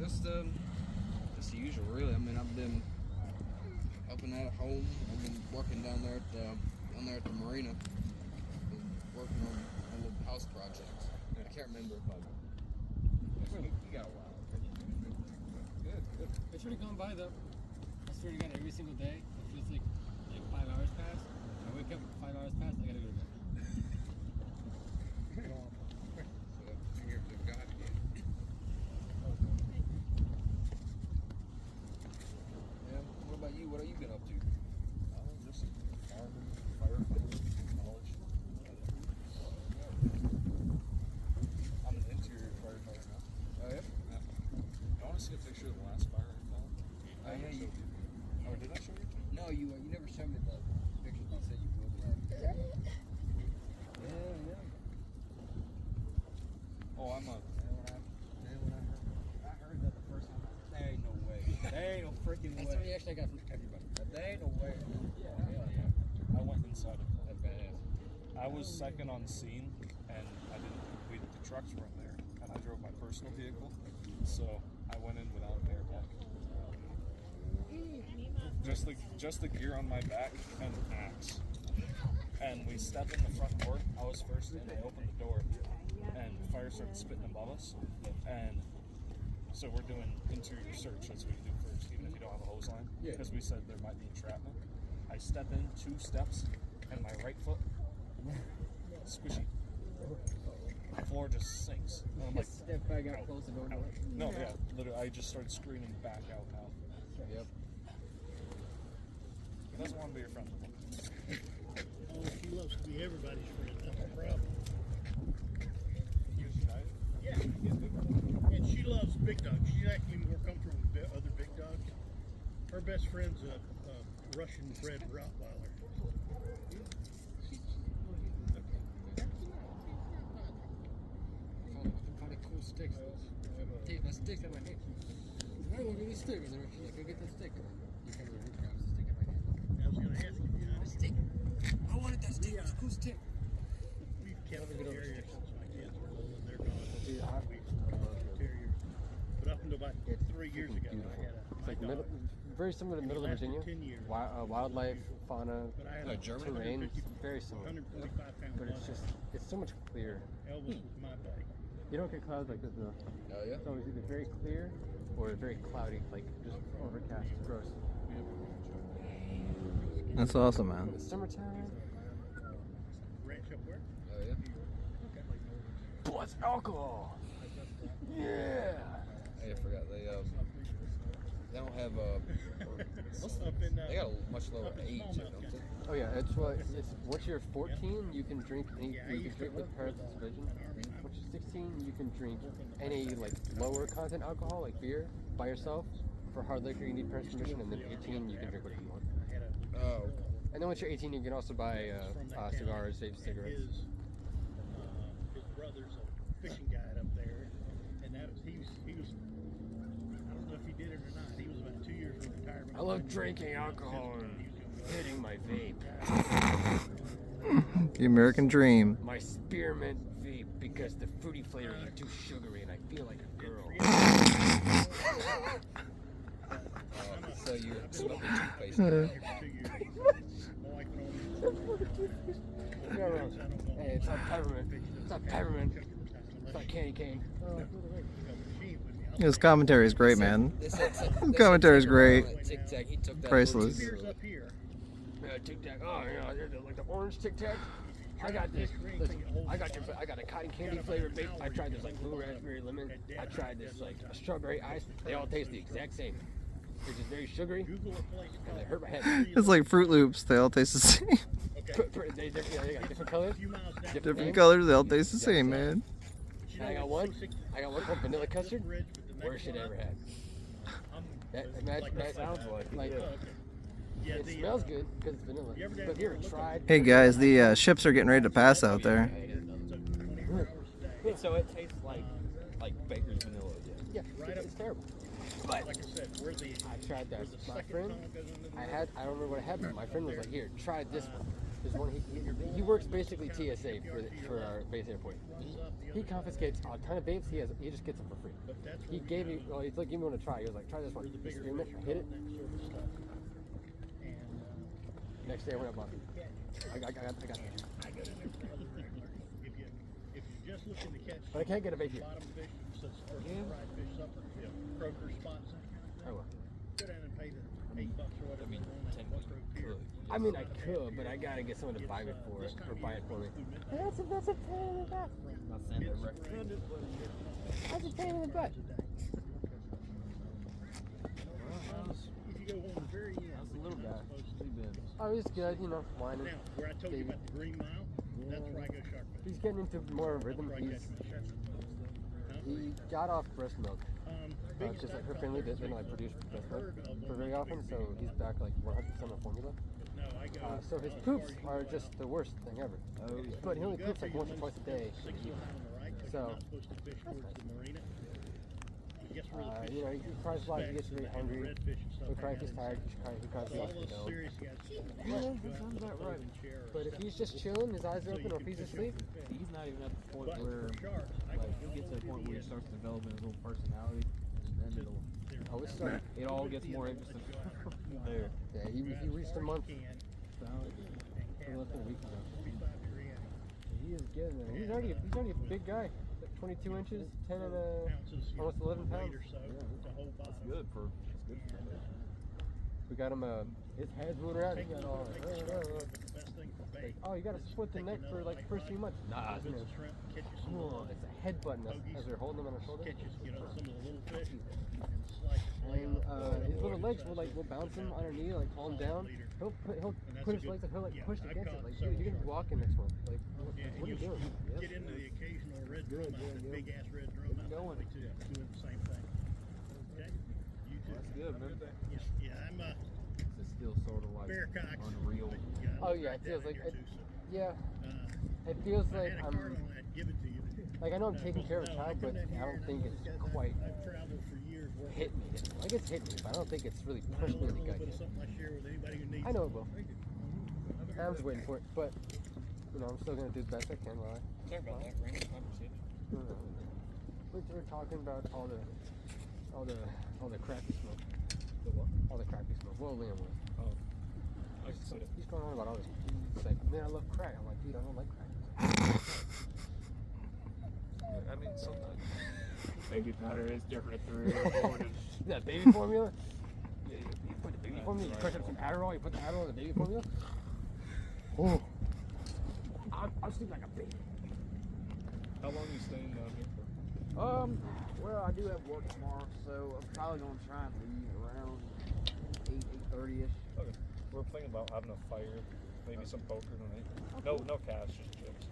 Just the usual, really. I mean, I've been helping out at home. I've been working down there at the marina. Been working on a little house project. I can't remember if you got a while. Good. It's already gone by though. I swear to God, every single day it feels like 5 hours pass. I wake up, 5 hours pass. I gotta go to bed. What about you? What have you been up to? Just farming, firefighting, college. I'm an interior firefighter now. Oh, yeah? I want to see a picture of the last fire I found. I haven't showed you. Oh, did I show you? No, you never showed me the pictures you said you would. Yeah. Oh, I'm a. I heard that the first time. There ain't no way. There ain't no freaking way. That's the reaction I got from everybody. There ain't no way. I went inside of that badass. I was second on scene, and I didn't complete it. The trucks weren't there, and I drove my personal vehicle, so I went in without an air pack. Just the gear on my back and an axe. And we stepped in the front door. I was first in. I opened the door, and fire started spitting above us. And so we're doing interior search. That's what you do first, even if you don't have a hose line, because we said there might be entrapment. I step in 2 steps, and my right foot squishy. The floor just sinks. And I'm like, Step back out, close the door. no, yeah, literally, I just started screaming back out now. Yep. He doesn't want to be your friend. Oh, she loves to be everybody's friend. That's the problem. Yeah. And she loves big dogs. She's actually more comfortable with other big dogs. Her best friend's a Russian bred Rottweiler. Kind of cool sticks. Take that stick in my hand. I want any stick. And she's like, go get that stick. He comes over and grabs the stick in my hand. I was going to ask if you had a Stick. I wanted that stick. It's a cool stick. We've kept the terriers since my kids were little, and they're gone. Dude, Terriers. But up until about 3 years ago, I had It's like very similar to Middle of Virginia. 10 years. Wildlife, fauna, But I had a German? terrain, very similar. 145 pound But it's so much clearer. Elvis was my buddy. You don't get clouds like this though. Oh, yeah? It's always either very clear or very cloudy, like just overcast. Gross. That's awesome, man. It's summertime. Ranch up where? Oh, yeah? Plus alcohol. Yeah. Hey, I forgot. They don't have Up in, they got a much lower up in age, Smallmouth don't they? Oh yeah, it's once you're 14, you can drink any. You can drink with parents' supervision. Once you're 16, you can drink any like lower content alcohol, like beer, by yourself. For hard liquor, you need parents' permission, and then 18, you can drink whatever you want. Oh. And then once you're 18, you can also buy cigars, vape cigarettes. His brother's a fishing guide up there, and that was he was. I don't know if he did it or not. He was about 2 years from retirement. I love drinking alcohol and hitting my vape. The American dream. My spearmint vape because the fruity flavor is too sugary and I feel like a girl. So you're smoking toothpaste. Hey, it's not peppermint. It's not peppermint. It's not candy cane. His commentary is great, man. Commentary is great. Priceless. Tic Tac. Oh, yeah, like the orange Tic Tac. I got this. Listen, I got a cotton candy flavored vape. I tried this like blue raspberry lemon. I tried this like a strawberry ice. They all taste the exact same. They're just very sugary, and they hurt my head. It's like Fruit Loops. They all taste the same. They got different colors. Different colors. They all taste the same, man. And I got one called vanilla custard. Worst shit I ever had. That sounds like it smells good because it's vanilla. But have you ever tried? Hey guys, the ships are getting ready to pass out there. So it tastes like baker's vanilla. Yeah, it's terrible. But I tried that. My friend, I don't remember what I had, but my friend was like, "Here, try this one." There's one. He works basically TSA for our base airport. He confiscates a ton of vapes. He just gets them for free. He gave me. Well, he's like, give me one to try. He was like, try this one. He streamed it. I hit it. Next day I went up on it. I got that. If you're just looking to catch But I can't get a vape here. bottom fish, such as fried fish supper, croaker spots, I will. go down and pay the $8 or whatever. I mean, I could, but I gotta get someone to buy it for it or buy it for me. That's a pain in the butt. Not saying they're recommended. That's a pain in the butt. If you go on the very end, That's a little guy. Oh, he's good, you know, whining. now, where I told you about the Green Mile, that's where I go shark fishing. He's getting into more rhythm. That's where I catch my shark. He got off breast milk. Just like her family didn't like produce breast milk for very often, so he's back like 100% on formula. So his poops are just the worst thing ever. Oh, yeah. But he only poops like once or twice a day. So, you know, he cries a lot, he gets really hungry. He'll cry if he's tired, he cries a lot, you know. Yeah, that sounds about right. But if he's just chilling, his eyes are open, or if he's asleep, He's not even at the point where, like, he'll get to the point where he starts developing his little personality, and then it all gets more interesting there. yeah, he reached a month less than a week ago. He is getting there. He's already a big guy. Like 22 inches, 10 and almost 11 pounds. That's good for We got him, his head's moving around. He got all, like, oh, you got to split the neck for like the first few months. Nah, it's a head button as they're holding him on their shoulder. And his little legs will bounce him on her knee, like calm down. He'll put his legs and he'll like push against it. Like, dude, you're gonna be walking next month. Like, what are you doing? Get into the occasional red drum out, that big ass red drum out. Doing the same thing. Okay? You too. That's good, man. Yeah, I'm It's still sort of like Bear Cox. unreal. Oh yeah, it feels like yeah. It feels like I'm give it to you. like I know I'm taking care of a child, but I don't think it's quite I've traveled for years. hit me. Like it's hit me, but I don't think it's really pushed me in the gut yet. Something I share with anybody who needs. I know it will. I'm just waiting for it, but you know I'm still gonna do the best I can while I. Sorry about that random conversation. We're talking about all the crappy smoke. The what? All the crappy smoke. Well, Liam was. Oh. I can see it. He's going on about all this. He's like, man, I love crack. I'm like, dude, I don't like crack. I mean, sometimes baby powder is different through. Is that baby formula? Yeah, you put the baby formula, you crush up some Adderall, you put the Adderall in the baby formula. Oh. I'll sleep like a baby. How long are you staying down here for? Well, I do have work tomorrow, so I'm probably gonna try and leave around 8:30ish. Okay. We're thinking about having a fire, maybe some poker tonight. No cash, just chips.